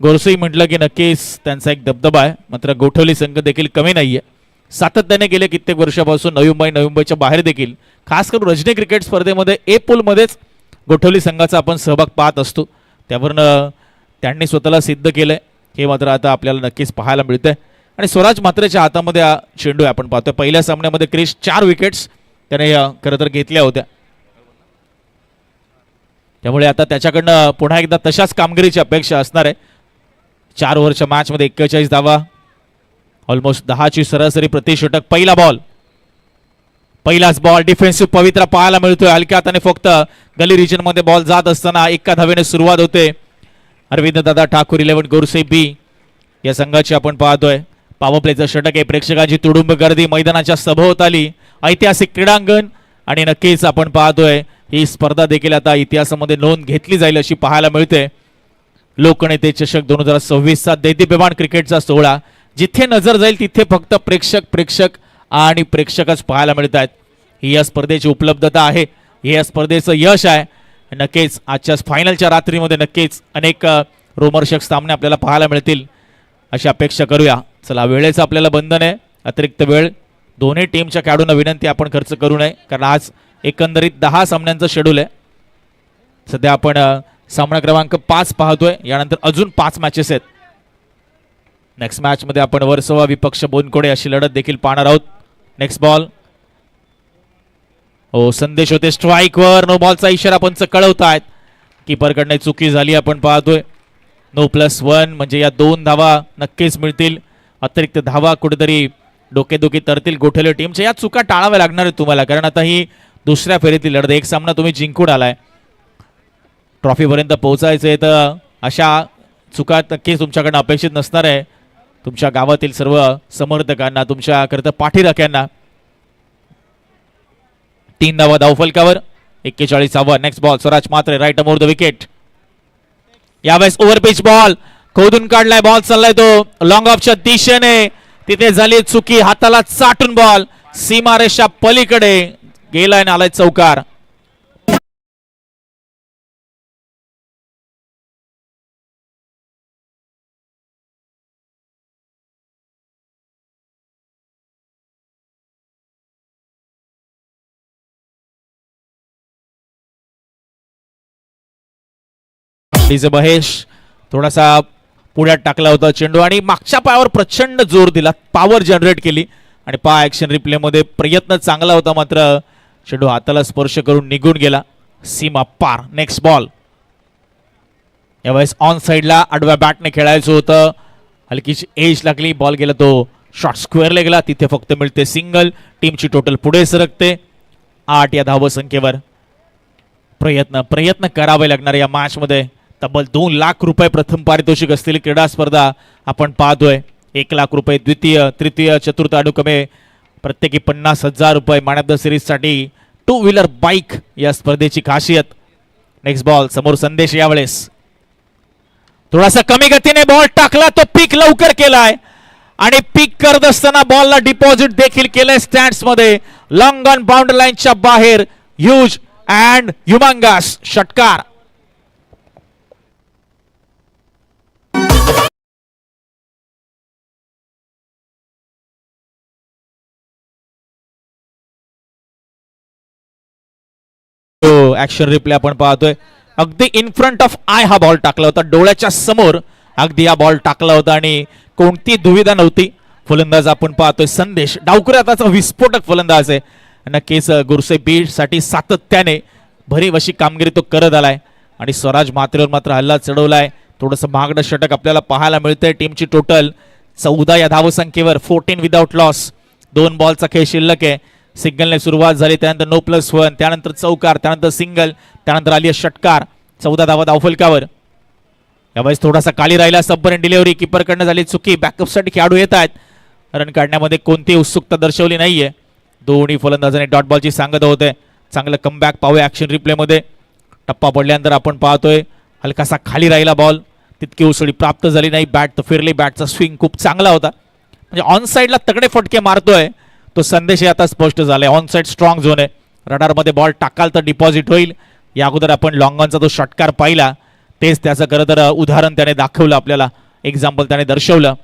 गोरसई म्हटलं की नक्कीच त्यांचा एक दबदबा आहे, मात्र गोठवली संघ देखील कमी नाहीये. सातत्याने गेले कित्येक वर्षापासून नवी मुंबईच्या बाहेर देखील खास करून रजनी क्रिकेट स्पर्धेमध्ये ए पूलमध्येच गोठवली संघाचा आपण सहभाग पाहत असतो. त्यावरनं त्यांनी स्वतःला सिद्ध केलंय हे मात्र आता आपल्याला नक्कीच पाहायला मिळतंय. आणि स्वराज म्हात्रेच्या हातामध्ये हा चेंडू आहे आपण पाहतोय. पहिल्या सामन्यामध्ये क्रिस 4 विकेट्स त्याने खरं तर घेतल्या होत्या, त्यामुळे आता त्याच्याकडनं पुन्हा एकदा तशाच कामगिरीची अपेक्षा असणार आहे. 4 ओव्हरच्या मॅचमध्ये 41 धावा, ऑलमोस्ट 10ची सरासरी प्रति षटक. पहिलाच बॉल डिफेन्सिव्ह पवित्रा पाहायला मिळतोय. हलक्या हाताने फक्त गली रिजन मध्ये बॉल जात असताना एका धावेने सुरुवात होते. अरविंद दादा ठाकूर 11 गोरसे बी या संघाची आपण पाहतोय. पॉवर प्लेचं षटक आहे. प्रेक्षकांची तुडुंब गर्दी मैदानाच्या सभोवताली, ऐतिहासिक क्रीडांगण आणि नक्कीच आपण पाहतोय ही स्पर्धा देखील आता इतिहासामध्ये नोंद घेतली जाईल अशी पाहायला मिळते. लोकनेते चषक 2026चा दैदिप्यमान क्रिकेटचा सोहळा, जिथे नजर जाईल तिथे फक्त प्रेक्षक आणि प्रेक्षकच पाहायला मिळत आहेत. ही या स्पर्धेची उपलब्धता आहे, हे या स्पर्धेचं यश आहे. नक्कीच आजच्या फायनलच्या रात्रीमध्ये नक्कीच अनेक रोमहर्षक सामने आपल्याला पाहायला मिळतील अशी अपेक्षा करूया. चला, वेळेचं आपल्याला बंधन आहे, अतिरिक्त वेळ दोन्ही टीमच्या खेळाडूंना विनंती आपण खर्च करू नये, कारण आज एकंदरीत 10 सामन्यांचं शेड्यूल आहे. सध्या आपण सामना क्रमांक 5 पाहतोय, यानंतर अजून 5 मॅचेस आहेत. नेक्स्ट मॅच मध्ये आपण वर्सोवा विपक्ष बोनकोडे अशी लढत देखील पाहणार आहोत. नेक्स्ट बॉल, हो संदेश होते स्ट्राईकवर, नो बॉलचा इशारा पंच कळवतायत. कीपरकडनं चुकी झाली आपण पाहतोय. No+1 म्हणजे या 2 धावा नक्कीच मिळतील. अतिरिक्त धावा कुठेतरी डोकेदुखी तरतील गोठवली टीमच्या. या चुका टाळाव्या लागणार आहेत तुम्हाला, कारण आता ही दुसऱ्या फेरीतील लढत. एक सामना तुम्ही जिंकून आलाय, ट्रॉफीपर्यंत पोहोचायचंय, तर अशा चुका नक्कीच तुमच्याकडनं अपेक्षित नसणार आहे. तुमच्या गावातील सर्व समर्थकांना, तुमच्याकरता पाठीराख्यांना. 3 धावा धावफलकावर, 41. Next ball, Swaraj Mhatre right arm over the wicket. यावेळेस ओव्हरपिच बॉल खोदून काढलाय, बॉल चाललाय तो लॉंग ऑफच्या दिशेने. तिथे झाली चुकी, हाताला चाटून बॉल सीमारेषा पलीकडे गेलाय, आलाय चौकार. महेश थोडासा पुढ्यात टाकला होता चेंडू आणि मागच्या पायावर प्रचंड जोर दिला, पॉवर जनरेट केली आणि पाय ऍक्शन रिप्ले मध्ये प्रयत्न चांगला होता, मात्र चेंडू हाताला स्पर्श करून निघून गेला, सीमा पार. नेक्स्ट बॉल, यावेळेस ऑन साइडला आडव्या बॅटने खेळायचं होतं, हलकीची एज लागली, बॉल गेला तो शॉर्ट स्क्वेअरला गेला. तिथे फक्त मिळते सिंगल. टीमची टोटल पुढे सरकते 8 या धावसंख्येवर. प्रयत्न करावे लागणार या मॅच मध्ये. तब्बल 2 लाख रुपये प्रथम पारितोषिक असलेली क्रीडा स्पर्धा आपण पाहतोय. 1 लाख रुपये द्वितीय, तृतीय, चतुर्थ अनुक्रमे प्रत्येकी 50,000 रुपये. मॅन ऑफ द सिरीज साठी 2 व्हीलर बाईक या स्पर्धेची खासियत. नेक्स्ट बॉल, समोर संदेश. यावेळेस थोडासा कमी गतीने बॉल टाकला, तो पिक लवकर केलाय आणि पिक करत असताना बॉलला डिपॉझिट देखील केलंय स्टँड्स मध्ये. लॉंग ऑन बाउंड्री लाईनच्या बाहेर ह्यूज अँड ह्युमंगस षटकार. ऍक्शन रिप्ले आपण पाहतोय. अगदी इन फ्रंट ऑफ आय हा बॉल टाकला होता, डोळ्याच्या समोर अगदी हा बॉल टाकला होता आणि कोणती दुविधा नव्हती. फलंदाज आपण पाहतोय संदेश, डावखुरी हाताचा विस्फोटक फलंदाज आहे. नक्कीच गुरसे बीड साठी सातत्याने भरीव अशी कामगिरी तो करत आलाय आणि स्वराज म्हात्रेवर मात्र हल्ला चढवलाय. थोडंसं महागडं षटक आपल्याला पाहायला मिळतंय. टीमची टोटल 14 या धावसंख्येवर, 14 विदाउट लॉस. 2 बॉलचा खेळ शिल्लक आहे. सिंगलने सुरुवात झाली, त्यानंतर No+1, त्यानंतर चौकार, त्यानंतर सिंगल, त्यानंतर आली षटकार. 14 धावा धावफलकावर. यावेळेस थोडासा खाली राहिला, सबमरीन डिलिव्हरी, कीपरकडनं झाली चुकी. बॅकअपसाठी खेळाडू येत आहेत, रन काढण्यामध्ये कोणतीही उत्सुकता दर्शवली नाहीये. दोन्ही फलंदाजांनी डॉट बॉलची सांगत होते. चांगलं कमबॅक पाहूया ऍक्शन रिप्ले मध्ये. टप्पा पडल्यानंतर आपण पाहतोय हलकासा खाली राहिला बॉल, तितकी उसळी प्राप्त झाली नाही. बॅट तर फिरली, बॅटचा स्विंग खूप चांगला होता. म्हणजे ऑन साईडला तगडे फटके मारतोय तो संदेश आता स्पष्ट झालाय. ऑन साईड स्ट्रॉंग झोन आहे, रडारमध्ये बॉल टाकाल तर डिपॉझिट होईल. या अगोदर आपण लॉंग ऑनचा तो षटकार पाहिला, तेच त्याचं खरं तर उदाहरण त्याने दाखवलं आपल्याला, एक्झाम्पल त्याने दर्शवलं.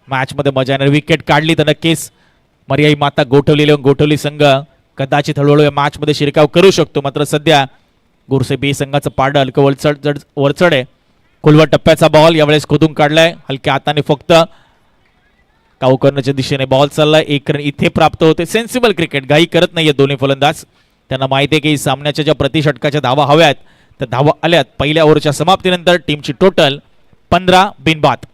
मॅचमध्ये मजा येणार. विकेट काढली तर नक्कीच मर्याई माता गोठवली संघ कदाचित हळूहळू या मॅचमध्ये शिरकाव करू शकतो. मात्र सध्या गोरसे बी संघाचं पारडं हलकं वरचढ आहे. खोलवर टप्प्याचा बॉल यावेळेस खोदून काढलाय, हलक्या हाताने फक्त काऊ करण्याच्या दिशेने बॉल चाललाय. एक रन इथे प्राप्त होते. सेन्सिबल क्रिकेट, घाई करत नाहीये दोन्ही फलंदाज. त्यांना माहिती आहे की सामन्याच्या ज्या प्रतिषटकाच्या धावा हव्यात त्या धावा आल्यात. पहिल्या ओव्हरच्या समाप्तीनंतर टीमची टोटल 15 बिनबाद.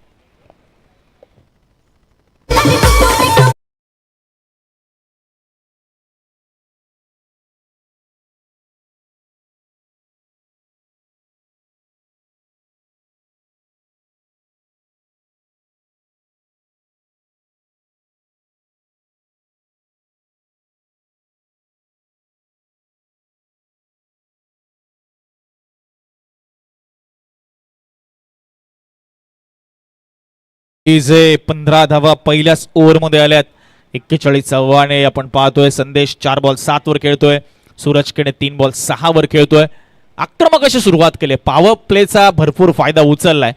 जे 15 धावा पहिल्याच ओव्हरमध्ये आल्यात. 41 आपण पाहतोय. संदेश 4 बॉल 7 वर खेळतोय. सूरज केने 3 बॉल 6 वर खेळतोय. आक्रमक अशी सुरुवात केली, पॉवर प्लेचा भरपूर फायदा उचललाय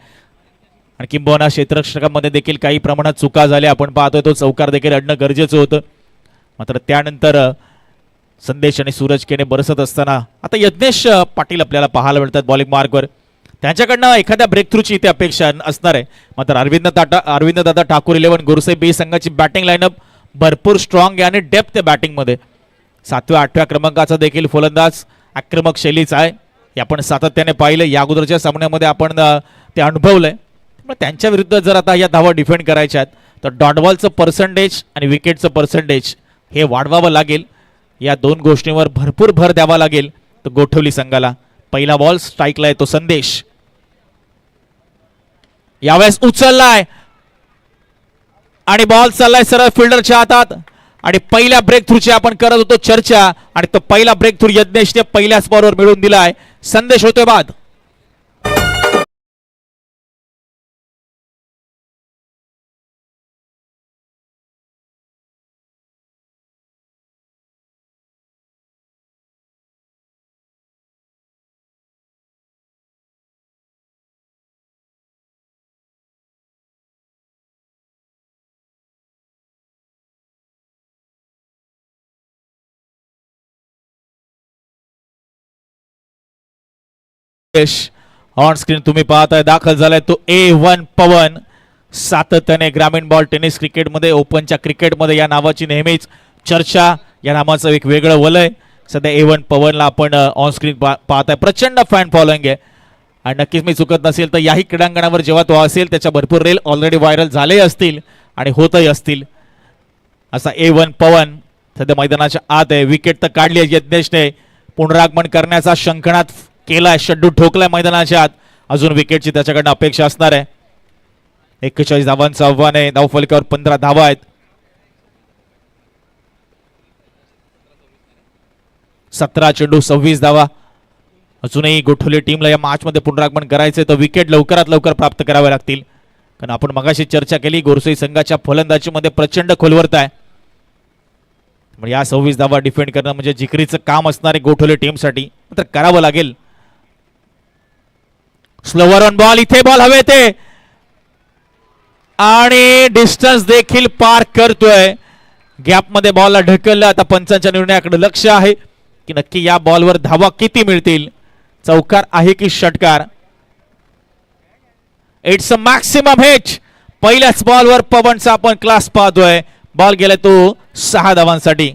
आणि किंबहुना क्षेत्ररक्षकामध्ये देखील काही प्रमाणात चुका झाल्या. आपण पाहतोय तो चौकार देखील अडणं गरजेचं होतं. मात्र त्यानंतर संदेश आणि सूरज केने बरसत असताना आता यज्ञेश पाटील आपल्याला पाहायला मिळतात बॉलिंग मार्कवर. त्यांच्याकडनं एखाद्या ब्रेक थ्रूची इथे अपेक्षा असणार आहे. मात्र अरविंद दादा ठाकूर 11 गोरसे बी संघाची बॅटिंग लाईनअप भरपूर स्ट्रॉंग आहे आणि डेप्थ आहे बॅटिंगमध्ये. 7व्या 8व्या क्रमांकाचा देखील फलंदाज आक्रमक शैलीचा आहे, हे आपण सातत्याने पाहिलं. या अगोदरच्या सामन्यामध्ये आपण ते अनुभवलंय. त्यांच्या विरुद्ध जर आता या धावा डिफेंड करायच्या आहेत तर डॉटबॉलचं पर्सेंटेज आणि विकेटचं पर्सेंटेज हे वाढवावं लागेल. या दोन गोष्टींवर भरपूर भर द्यावा लागेल तर गोठवली संघाला. पहिला बॉल स्ट्राईकला येतो संदेश, यावेळेस उचललाय आणि बॉल चाललाय सरळ फिल्डरच्या हातात. आणि पहिल्या ब्रेक थ्रूची आपण करत होतो चर्चा आणि तो पहिला ब्रेक थ्रू यज्ञेशने पहिल्याच बॉलवर मिळवून दिलाय. संदेश होतोय बाद. ऑन स्क्रीन तुम्ही पाहताय दाखल झालाय तो A1 पवन. सातत्याने ग्रामीण बॉल टेनिस क्रिकेटमध्ये, ओपनच्या क्रिकेटमध्ये या नावाची नेहमीच चर्चा, या नावाचं एक वेगळं वलय. सध्या A1 पवनला आपण ऑन स्क्रीन पाहताय. प्रचंड फॅन फॉलोइंग आहे आणि नक्कीच मी चुकत नसेल तर याही क्रीडांगणावर जेव्हा तो असेल त्याच्या भरपूर रील ऑलरेडी व्हायरल झाले असतील आणि होतही असतील. असा A1 पवन सध्या मैदानाच्या आत आहे. विकेट तर काढली आहे यज्ञेशने, पुनरागमन करण्याचा शंखनाद केलाय, शड्डू ठोकलाय मैदानाच्या आत. अजून विकेटची त्याच्याकडनं अपेक्षा असणार आहे. 41 धावांचं आव्हान आहे. धावफलकावर 15 धावा आहेत. 17 चेंडू 26 धावा. अजूनही गोठवली टीमला या मॅच मध्ये पुनरागमन करायचंय तर विकेट लवकरात लवकर प्राप्त करावे लागतील. कारण आपण मगाशी चर्चा केली गोरसई संघाच्या फलंदाजीमध्ये प्रचंड खोलवरत आहे. या 26 धावा डिफेंड करणं म्हणजे जिकरीचं काम असणार आहे गोठवली टीमसाठी, मात्र करावं लागेल. स्लोवर ऑन बॉल, इथे बॉल हवे ते आणि डिस्टन्स देखील पार करतोय. गॅप मध्ये बॉलला ढकललं. आता पंचांच्या निर्णयाकडे लक्ष आहे की नक्की या बॉलवर धावा किती मिळतील. चौकार आहे की षटकार. It's a maximum hit. पहिल्याच बॉलवर पवनचा आपण क्लास पाहतोय. बॉल गेलाय तो 6 धावांसाठी.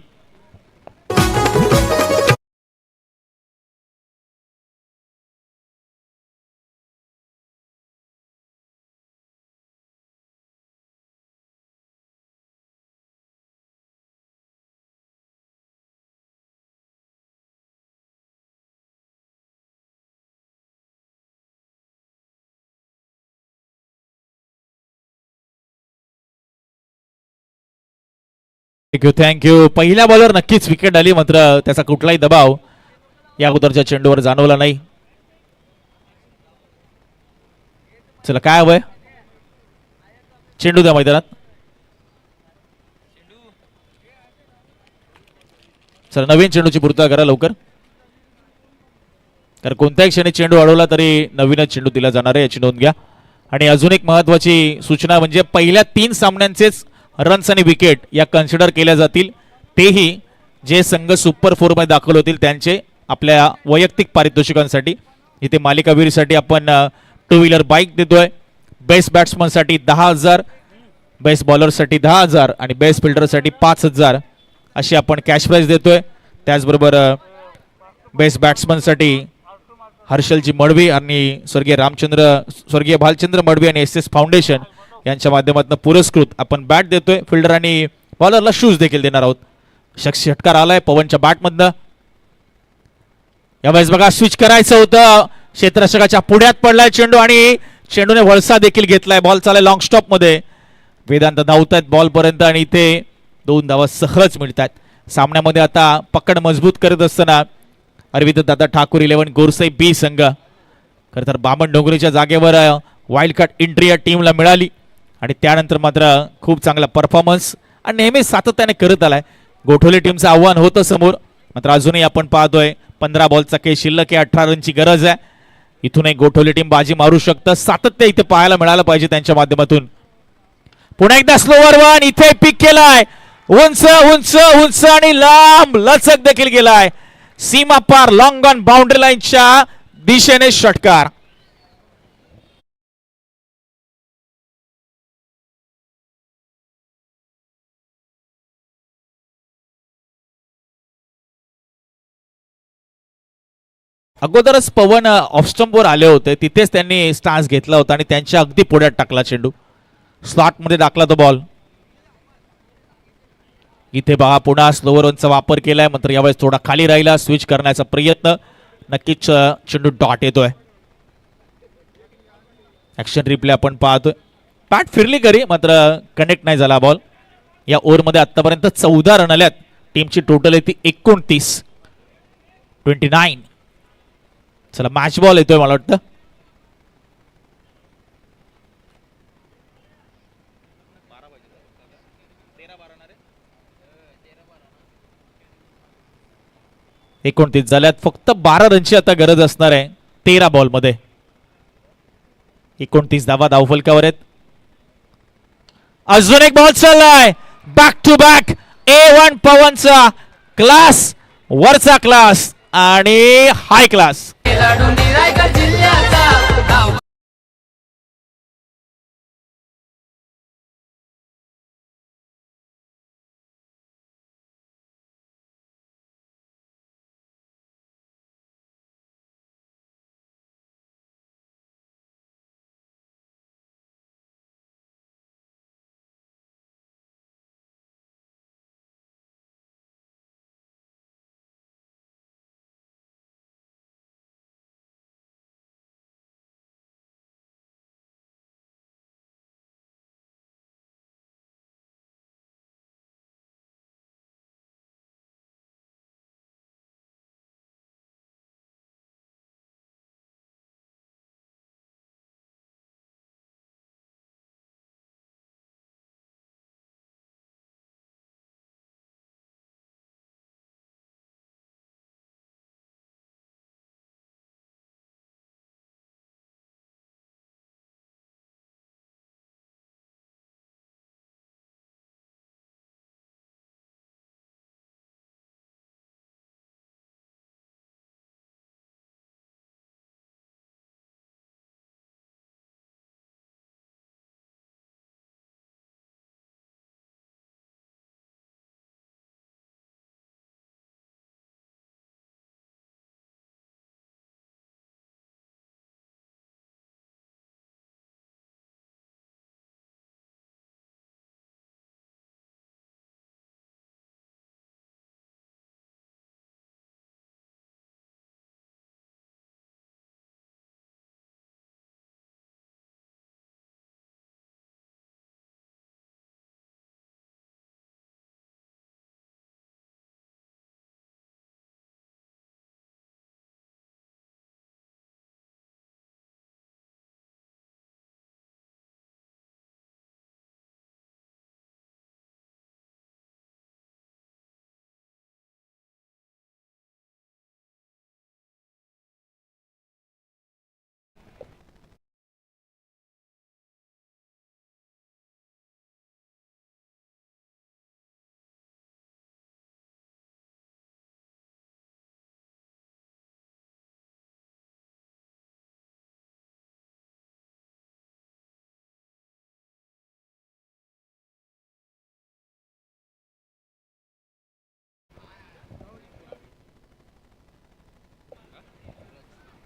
थँक्यू. पहिल्या बॉलवर नक्कीच विकेट आली, मात्र त्याचा कुठलाही दबाव या अगोदरच्या चेंडूवर जाणवला नाही. चला काय हवंय, चेंडू द्या मैदानात. चला नवीन चेंडूची पूर्तता करा लवकर, कारण कोणत्याही क्षणी चेंडू अडवला तरी नवीनच चेंडू दिला जाणार आहे, याची नोंद घ्या. आणि अजून एक महत्वाची सूचना म्हणजे पहिल्या 3 सामन्यांचेच रन्स आणि विकेट या कन्सिडर केल्या जातील. तेही जे संघ सुपर 4 मध्ये दाखल होतील त्यांचे आपल्या वैयक्तिक पारितोषिकांसाठी. इथे मालिकावीरसाठी आपण 2 व्हीलर बाईक देतोय. बेस्ट बॅट्समनसाठी 10,000, बेस्ट बॉलरसाठी 10,000 आणि बेस्ट फिल्डरसाठी 5,000 अशी आपण कॅश प्राइज देतोय. त्याचबरोबर बेस्ट बॅट्समनसाठी हर्षलजी मडवी आणि स्वर्गीय भालचंद्र मडवी आणि SS फाउंडेशन यांच्या माध्यमातून पुरस्कृत आपण बॅट देतोय. फिल्डर आणि बॉलरला शूज देखील देणार आहोत. षटकार आलाय पवनच्या बॅटमधनं. यावेळेस बघा स्विच करायचं होतं, क्षेत्ररक्षकाच्या पुढ्यात पडलाय चेंडू आणि चेंडूने वळसा देखील घेतलाय. बॉल चाललाय लॉंग स्टॉप मध्ये. वेदांत धावतायत बॉल पर्यंत आणि इथे 2 धावा सहज मिळतात. सामन्यामध्ये आता पकड मजबूत करत असताना अरविंद दादा ठाकूर 11 गोरसाई बी संघ. खरं तर बामण डोंगरीच्या जागेवर वाईल्ड कार्ड एंट्री या टीमला मिळाली आणि त्यानंतर मात्र खूप चांगला परफॉर्मन्स आणि नेहमी सातत्याने करत आलाय. गोठवली टीमचं आव्हान होतं समोर, मात्र अजूनही आपण पाहतोय 15 बॉलचा खेळ शिल्लक आहे, 18 रनची गरज आहे. इथून एक गोठवली टीम बाजी मारू शकतं. सातत्य इथे पाहायला मिळालं पाहिजे त्यांच्या माध्यमातून. पुन्हा एकदा स्लोवर वन, इथे पिक केलाय उंच उंच उंच आणि लांब लचक देखील गेलाय. सीमा पार लॉंग ऑन बाउंड्री लाईनच्या दिशेने षटकार. अगोदरच पवन ऑफस्टंपवर आले होते, तिथेच त्यांनी स्टान्स घेतला होता आणि त्यांच्या अगदी पुढ्यात टाकला चेंडू. स्लॉट मध्ये टाकला तो बॉल. इथे बघा पुन्हा स्लोवर वनचा वापर केलाय, मात्र यावेळेस थोडा खाली राहिला. स्विच करण्याचा प्रयत्न, नक्कीच चेंडू डॉट येतोय. ऍक्शन रिप्ले आपण पाहतोय. पॅट फिरली करी मात्र कनेक्ट नाही झाला बॉल. या ओव्हरमध्ये आतापर्यंत 14 रन आल्यात. टीमची टोटल आहे ती 29. चला मॅच बॉल येतोय मला वाटतं. एकोणतीस झाल्यात. फक्त 12 रनची आता गरज असणार आहे 13 बॉल मध्ये. 29 धावा धावफलकावर आहेत. अजून एक बॉल चाललाय बॅक टू बॅक. A1 पवनचा क्लास, वरचा क्लास आणि हाय क्लास.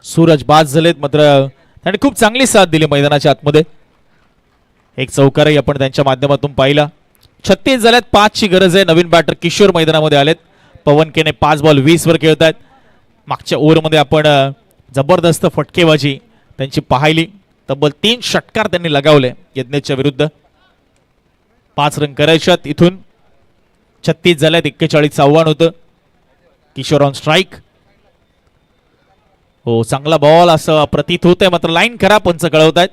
सूरज बाद झालेत, मात्र त्यांनी खूप चांगली साथ दिली मैदानाच्या आतमध्ये. एक चौकारही आपण त्यांच्या माध्यमातून पाहिला. 36 झाल्यात, 5 ची गरज आहे. नवीन बॅटर किशोर मैदानामध्ये आलेत. पवन केने 5 बॉल 20 वर खेळत आहेत. मागच्या ओव्हरमध्ये आपण जबरदस्त फटकेबाजी त्यांची पाहिली. तब्बल 3 षटकार त्यांनी लगावले यज्ञेशच्या विरुद्ध. 5 रन करायच्यात इथून. 36 झाल्यात, 41 आव्हान होतं. Kishor on strike. हो, चांगला बॉल असं प्रतीत होत आहे, मात्र लाईन खराब पंच कळवत आहेत.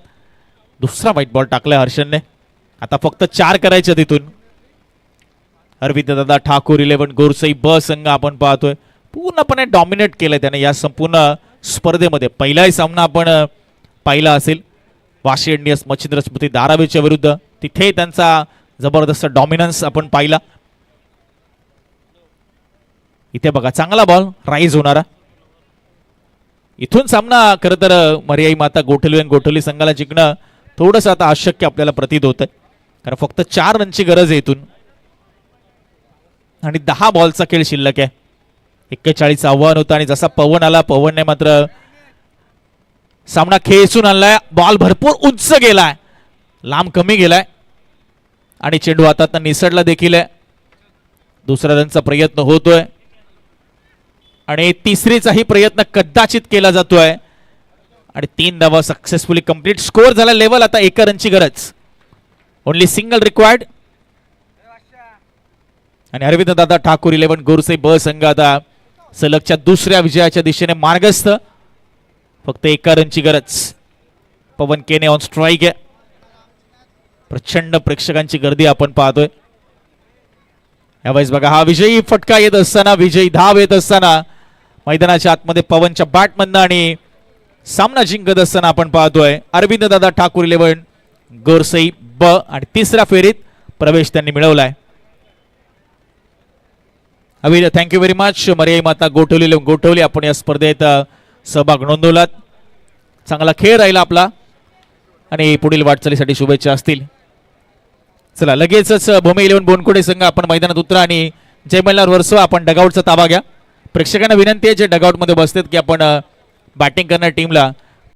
दुसरा व्हाईट बॉल टाकलाय हर्षनने. आता फक्त 4 करायचे तिथून. अरविंद दादा ठाकूर 11 गोरसई ब संघ आपण पाहतोय पूर्णपणे डॉमिनेट केलंय त्याने या संपूर्ण स्पर्धेमध्ये. पहिलाही सामना आपण पाहिला असेल वाशी इंडियन्स मच्छिंद्र स्मृती धारावीच्या विरुद्ध. तिथे त्यांचा जबरदस्त डॉमिनन्स आपण पाहिला. इथे बघा चांगला बॉल राईज होणारा. इथून सामना खरं तर मर्याई माता गोठवली आणि गोठवली संघाला जिंकणं थोडंसं आता अशक्य आपल्याला प्रतीत होत आहे, कारण फक्त 4 रनची गरज आहे इथून आणि 10 बॉलचा खेळ शिल्लक आहे. 41 आव्हान होतं आणि जसा पवन आला, पवनने मात्र सामना खेचून आणलाय. बॉल भरपूर उंच गेलाय, लांब कमी गेलाय आणि चेंडू हातात निसटला देखील आहे. दुसऱ्या रनचा प्रयत्न होतोय आणि तिसरीचाही प्रयत्न कदाचित केला जातोय आणि 3 धावा सक्सेसफुली कंप्लीट. स्कोअर झाला लेवल. आता 1 रनची गरज. Only single required. आणि अरविंद दादा ठाकूर 11 गोरसे ब संघ आता सलगच्या दुसऱ्या विजयाच्या दिशेने मार्गस्थ. फक्त 1 रनची गरज. पवन केने ऑन स्ट्राईक आहे. प्रचंड प्रेक्षकांची गर्दी आपण पाहतोय यावेळेस. बघा हा विजयी फटका येत असताना, विजयी धाव येत असताना मैदानाच्या आतमध्ये पवनच्या बॅटमधनं आणि सामना जिंकत असताना आपण पाहतोय अरविंद दादा ठाकूर 11 गोरसई ब आणि तिसऱ्या फेरीत प्रवेश त्यांनी मिळवलाय. अभिला थँक्यू व्हेरी मच. मर्याई माता गोठवली आपण या स्पर्धेत सहभाग नोंदवलात. चांगला खेळ राहिला आपला आणि पुढील वाटचालीसाठी शुभेच्छा असतील. चला लगेचच भूमी 11 बोनकोडे संघ आपण मैदानात उतरा आणि जय मल्हार वर्सो आपण डगआउटचा ताबा घ्या. प्रेक्षकांना विनंती आहे जे डगआउटमध्ये बसतात की आपण बॅटिंग करणाऱ्या टीमला